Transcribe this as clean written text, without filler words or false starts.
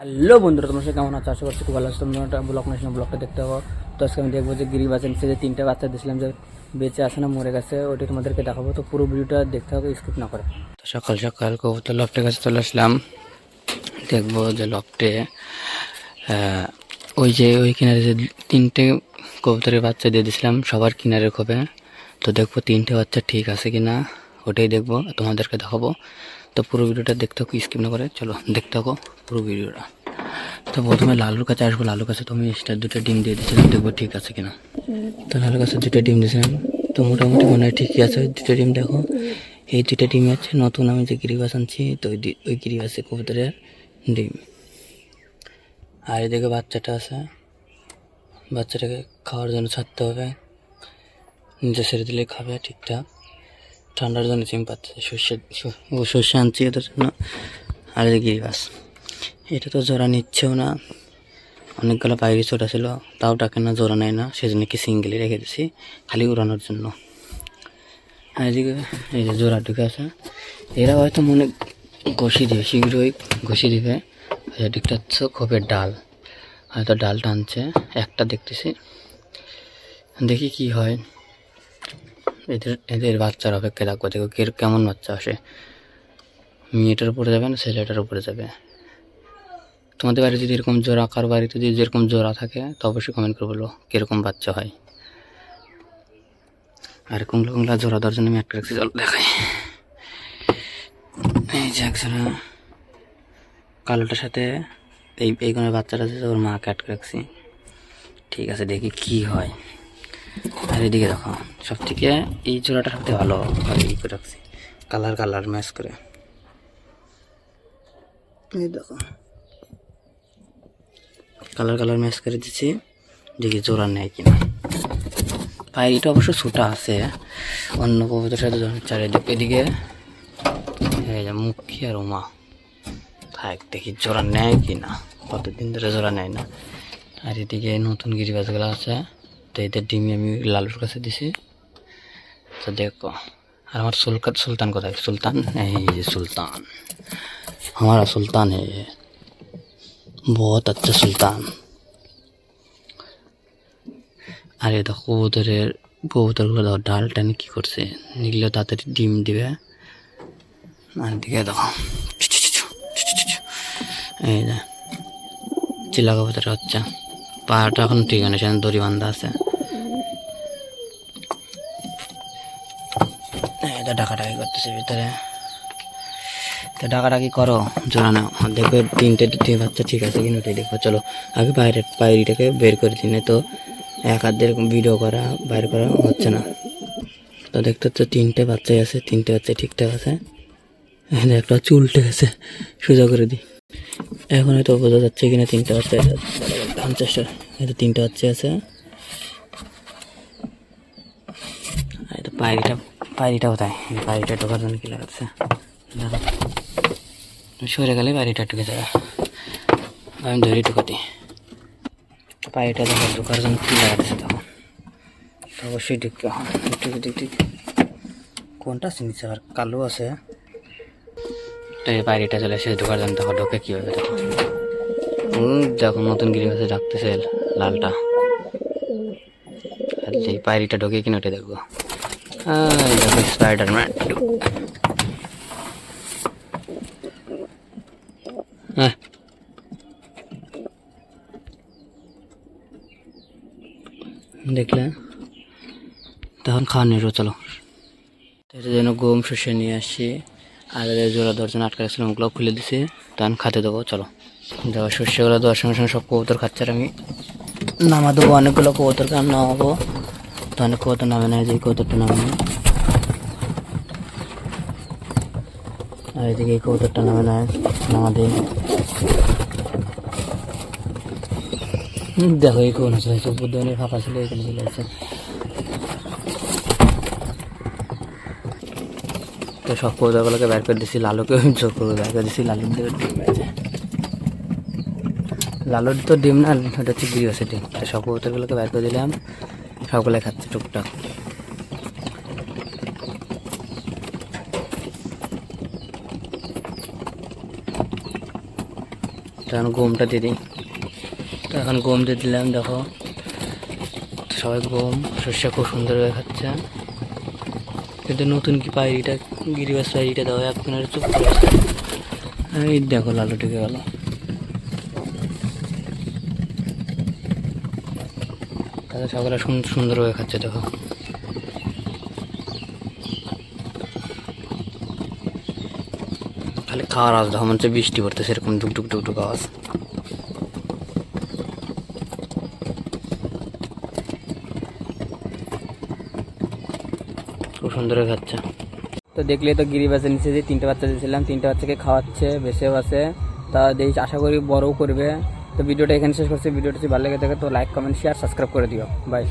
Hello বন্ধুরা, তোমার সাথে কেমন আছো? আশা করছি খুব ভালো আছো। তোমরা একটা ব্লগ নেশন ব্লগটা দেখতে পাবো। তো আজকে আমি দেখবো যে গিরিবাজ নিচে যে 3টে বাচ্চা দিয়েছিলাম যে বেঁচে আছে না মরে গেছে, ওইটা তোমাদেরকে দেখাবো। তো পুরো ভিডিওটা দেখতে হবে, স্কিপ না করে। তো সকাল সকাল কবুতর লফটের কাছে চলে আসলাম। দেখবো যে লফটে ওই কিনারে যে 3টে কবুতরের বাচ্চা দিয়ে দিয়েছিলাম সবার কিনারে খোপে। তো দেখবো 3টে বাচ্চা ঠিক আছে কি না, ওটাই দেখবো, তোমাদেরকে দেখাবো। তো পুরো ভিডিওটা দেখতে থাকো, স্কিপ না করে। চলো দেখতে থাকো পুরো ভিডিওটা। তো প্রথমে লালুর কাছে আসবো। লালুর কাছে তুমি স্টার 2টা ডিম দিয়ে দিয়েছিলাম, দেখবো ঠিক আছে কিনা। তো লালুর কাছে 2টা ডিম দিয়েছিলাম, তো মোটামুটি মনে হয় ঠিকই আছে। ওই 2টা ডিম দেখো, এই 2টা ডিম আছে নতুন আমি যে গিরিবাস আনছি, তো ওই গিরিবাসে কবুতরের ডিম। আর এদিকে বাচ্চাটা আছে, বাচ্চাটাকে খাওয়ার জন্য ছাড়তে হবে, নিচে ছেড়ে দিলে খাবে ঠিকঠাক। ঠান্ডার জন্য চিম পাচ্ছে, সর্ষে আনছি ওদের জন্য। আর এই গিরিবাস, এটা তো জোড়া নিচ্ছেও না, অনেকগুলো পায়রি ছোটা ছিল, তাও টাকে না, জোড়া নেয় না, সেজন্য কি সিঙ্গেলই রেখে দিছি খালি উড়ানোর জন্য। আর এদিকে এই যে জোড়া ঢুকে আছে, এরা হয়তো মনে ঘষি দিবে, শীঘ্রই ঘষি দিবে। এদিকটা হচ্ছে খোপের ডাল, হয়তো ডাল টানছে, একটা দেখতেছি, দেখি কি হয়। এদের বাচ্চার অপেক্ষা রাখবো, দেখো কেমন বাচ্চা আসে। মেয়েটার উপরে যাবে না ছেলেটার উপরে যাবে। তোমাদের বাড়ি যদি এরকম জোড়া, কারো বাড়িতে যদি যেরকম জোড়া থাকে তো অবশ্যই কমেন্ট করে বলো কীরকম বাচ্চা হয়। আর কুমলা কুমলা জোড়া দেওয়ার জন্য আমি একটা রাখছি, জল দেখাই। এই যে একজোড়া কালোটার সাথে এই কোনো বাচ্চাটা আছে, ওর মাকে আটকে রাখছি। ঠিক আছে, দেখি কি হয়। আর এদিকে দেখো, সব থেকে এই জোড়াটা সবথেকে ভালো ই করে রাখছি, কালার ম্যাচ করে। এই দেখো কালার ম্যাচ করে দিচ্ছি, দেখি জোড়া নেয় কিনা। পায়রিটা অবশ্য ছোটা আছে, অন্য কবুতরের সাথে চারিদিকে এদিকে এই যে মুখী আর উমা থাক, দেখি জোড়া নেয় কিনা। কতদিন ধরে জোড়া নেয় না। আর এদিকে নতুন গিরিবাজগুলো আছে, তো এদের ডিমি আমি লালুর কাছে দিছি। তো দেখো, আর আমার সুলতান কোথায়? সুলতান, এই যে সুলতান, हमारा सुल्तान है ये, बहुत अच्छा सुल्तान। আর এই দেখো কবুতরগুলো দেখো ডাল টানে কী করছে, নিগলে তাড়াতাড়ি ডিম দিবে। আর দিকে দেখো এই যে চিলা কবুতর হচ্ছে, পাহাড়টা এখন ঠিক আছে, সেখানে দড়ি বান্ধা আছে। এটা ডাকাডাকি করতেছে ভিতরে, তো ডাকাডাকি করো, জোড়া নাও, দেখবে 3টে বাচ্চা ঠিক আছে কিনা ওটাই দেখবো। চলো আগে পায়রিটাকে বের করে দিনে, তো এক হাত দিয়ে এরকম ভিডিও করা বাইর করা হচ্ছে না। তো দেখতে হচ্ছে 3টে বাচ্চাই আছে, 3টে বাচ্চা ঠিকঠাক আছে। একটা চুলটে আছে, সোজা করে দিই। এখন হয়তো বোঝা যাচ্ছে কিনা 3টে বাচ্চা চেষ্টা। হয়তো 3টে বাচ্চা আছে। হয়তো পায়রিটা কোথায়? পায়রিটা ঢোকার জন্য কি লাগাচ্ছে দেখো, সরে গেলে পায়রিটা ঢুকে যাবে। আমি ধরে ঢুকে দিই, পায়রিটা দেখো ঢোকার জন্য কী লাগাচ্ছে তখন। অবশ্যই ঢুকতে ঠিক কোনটা চিনিস, আবার কালো আছে। তো এই পায়রিটা চলে এসে ঢোকার জন্য, দেখো ঢোকে কীভাবে দেখো। দেখো নতুন গিরিবাসে ডাকতেছে লালটা, এই পায়রিটা ঢোকে কিনা ওটা দেখবো। দেখো স্পাইডারম্যান, হ্যাঁ দেখলে তখন খাওয়া নেই। চলো এটার জন্য গম শস্য নিয়ে আসছি, আর জোড়া দর্জন আটকে রাখছিলাম, ওগুলো খুলে দিছি, তখন খেতে দেবো। চলো দেখো শস্যগুলো দেওয়ার সঙ্গে সঙ্গে সব কবুতর খাচ্ছে, আর আমি নামা দেবো। অনেকগুলো কবুতরকে আমি নামাবো, তো অনেক কবুতর নামে নেয়, যে কবুতরটা নামে নেয়। আর এদিকে এই কবুতরটা নামে নেয়, নামা দিই। দেখো এই কোন চলে আসছে, বুদ্ধনের ফাঁকা ছিল, এখানে চলে আসছে। তো সব কবুতরগুলোকে বের করে দিচ্ছি, লালুকে জোর করে বের করে দিচ্ছি। লালুর দিয়ে ডিম আছে, লালুর তো ডিম না, ওটা হচ্ছে গিরিবাসের ডিম। তো সব কবুতরগুলোকে বের করে দিলাম, সবগুলো খাচ্ছে টুকটাক। তো এখন গমটা দিয়ে দিই। তো এখন গম দিয়ে দিলাম, দেখো সবাই গম শস্য খুব সুন্দরভাবে খাচ্ছে। কিন্তু নতুন কি পায়রিটা, গিরিবাস পায়রিটা দাও এখন আর চুপ করে আছে। এই দেখো লালু ঢুকে গেল। তাদের সকলে সুন্দরভাবে খাচ্ছে, দেখো খালি খাওয়ার আওয়াজ, দেখো মনে হচ্ছে বৃষ্টি পড়তেছে, এরকম টুকটুক টুকটুক আওয়াজ। খুব সুন্দর খাচ্ছে। তো দেখলে তো গিরিবাসের নিচে যে 3টে বাচ্চা দিয়েছিলাম, 3টে বাচ্চাকে খাওয়াচ্ছে, বেঁচেও আছে। তা দেখি আশা করি বড়ও করবে। তো ভিডিওটা এখানে শেষ করছি। ভিডিওটা যদি ভালো লেগে থাকে তো লাইক কমেন্ট শেয়ার সাবস্ক্রাইব করে দিও। বাই।